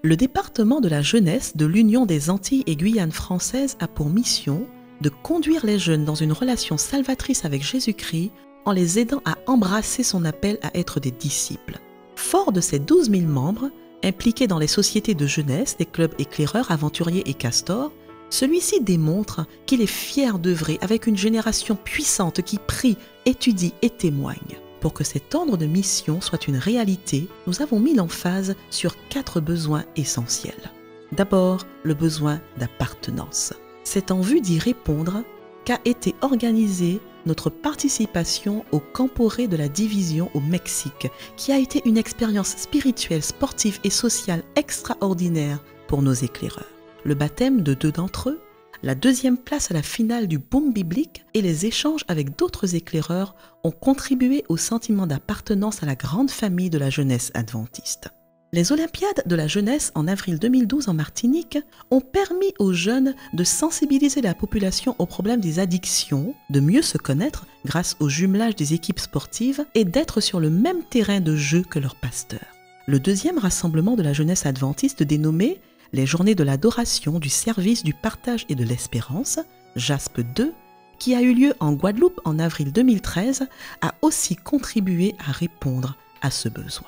Le département de la jeunesse de l'Union des Antilles et Guyane françaises a pour mission de conduire les jeunes dans une relation salvatrice avec Jésus-Christ en les aidant à embrasser son appel à être des disciples. Fort de ses 12 000 membres, impliqués dans les sociétés de jeunesse, des clubs éclaireurs, aventuriers et castors, celui-ci démontre qu'il est fier d'œuvrer avec une génération puissante qui prie, étudie et témoigne. Pour que cet ordre de mission soit une réalité, nous avons mis l'emphase sur 4 besoins essentiels. D'abord, le besoin d'appartenance. C'est en vue d'y répondre qu'a été organisée notre participation au Camporé de la Division au Mexique, qui a été une expérience spirituelle, sportive et sociale extraordinaire pour nos éclaireurs. Le baptême de 2 d'entre eux, la 2e place à la finale du boom biblique et les échanges avec d'autres éclaireurs ont contribué au sentiment d'appartenance à la grande famille de la jeunesse adventiste. Les Olympiades de la jeunesse en avril 2012 en Martinique ont permis aux jeunes de sensibiliser la population aux problèmes des addictions, de mieux se connaître grâce au jumelage des équipes sportives et d'être sur le même terrain de jeu que leur pasteur. Le 2e rassemblement de la jeunesse adventiste dénommé les Journées de l'adoration, du service, du partage et de l'espérance, JASP 2, qui a eu lieu en Guadeloupe en avril 2013, a aussi contribué à répondre à ce besoin.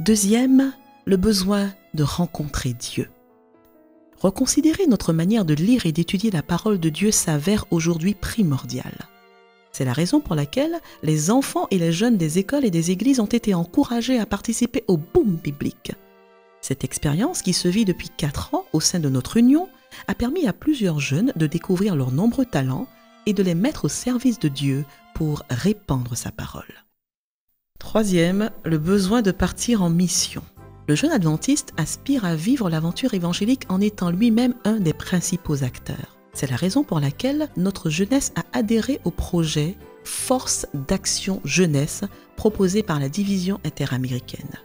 2e, le besoin de rencontrer Dieu. Reconsidérer notre manière de lire et d'étudier la parole de Dieu s'avère aujourd'hui primordiale. C'est la raison pour laquelle les enfants et les jeunes des écoles et des églises ont été encouragés à participer au boom biblique. Cette expérience, qui se vit depuis 4 ans au sein de notre union, a permis à plusieurs jeunes de découvrir leurs nombreux talents et de les mettre au service de Dieu pour répandre sa parole. 3e, le besoin de partir en mission. Le jeune adventiste aspire à vivre l'aventure évangélique en étant lui-même un des principaux acteurs. C'est la raison pour laquelle notre jeunesse a adhéré au projet Force d'action jeunesse proposé par la division interaméricaine.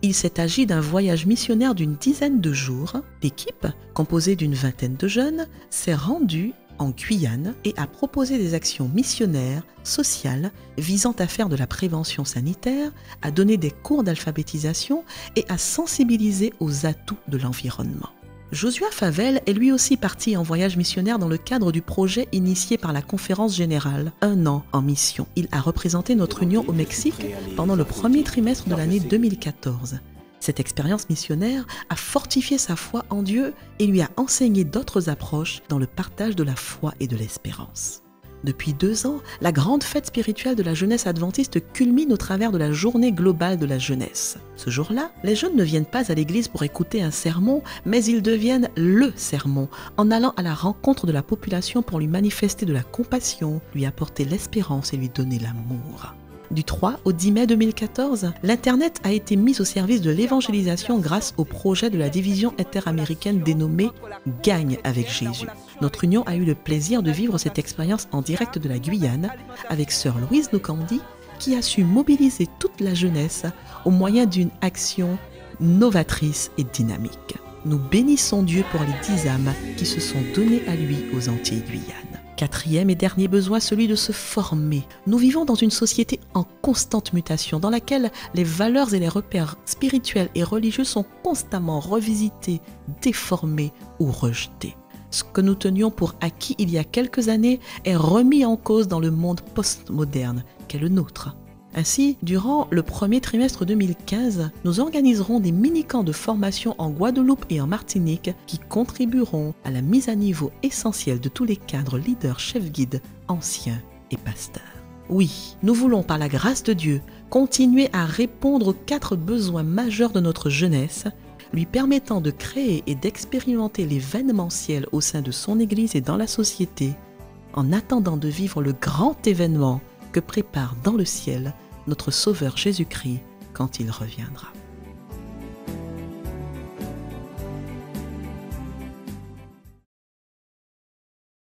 Il s'est agi d'un voyage missionnaire d'une dizaine de jours. L'équipe, composée d'une 20aine de jeunes, s'est rendue en Guyane et a proposé des actions missionnaires, sociales, visant à faire de la prévention sanitaire, à donner des cours d'alphabétisation et à sensibiliser aux atouts de l'environnement. Josua Favel est lui aussi parti en voyage missionnaire dans le cadre du projet initié par la Conférence Générale, 1 an en mission. Il a représenté notre union au Mexique pendant le 1er trimestre de l'année 2014. Cette expérience missionnaire a fortifié sa foi en Dieu et lui a enseigné d'autres approches dans le partage de la foi et de l'espérance. Depuis 2 ans, la grande fête spirituelle de la jeunesse adventiste culmine au travers de la journée globale de la jeunesse. Ce jour-là, les jeunes ne viennent pas à l'église pour écouter un sermon, mais ils deviennent le sermon, en allant à la rencontre de la population pour lui manifester de la compassion, lui apporter l'espérance et lui donner l'amour. Du 3 au 10 mai 2014, l'Internet a été mis au service de l'évangélisation grâce au projet de la division interaméricaine dénommé « Gagne avec Jésus ». Notre union a eu le plaisir de vivre cette expérience en direct de la Guyane avec sœur Louise Nocandi qui a su mobiliser toute la jeunesse au moyen d'une action novatrice et dynamique. Nous bénissons Dieu pour les 10 âmes qui se sont données à lui aux Antilles-Guyane. 4e et dernier besoin, celui de se former. Nous vivons dans une société en constante mutation, dans laquelle les valeurs et les repères spirituels et religieux sont constamment revisités, déformés ou rejetés. Ce que nous tenions pour acquis il y a quelques années est remis en cause dans le monde postmoderne qu'est le nôtre. Ainsi, durant le 1er trimestre 2015, nous organiserons des mini-camps de formation en Guadeloupe et en Martinique qui contribueront à la mise à niveau essentielle de tous les cadres, leaders, chefs guides, anciens et pasteurs. Oui, nous voulons par la grâce de Dieu continuer à répondre aux 4 besoins majeurs de notre jeunesse, lui permettant de créer et d'expérimenter l'événementiel au sein de son Église et dans la société, en attendant de vivre le grand événement que prépare dans le ciel notre Sauveur Jésus-Christ quand il reviendra.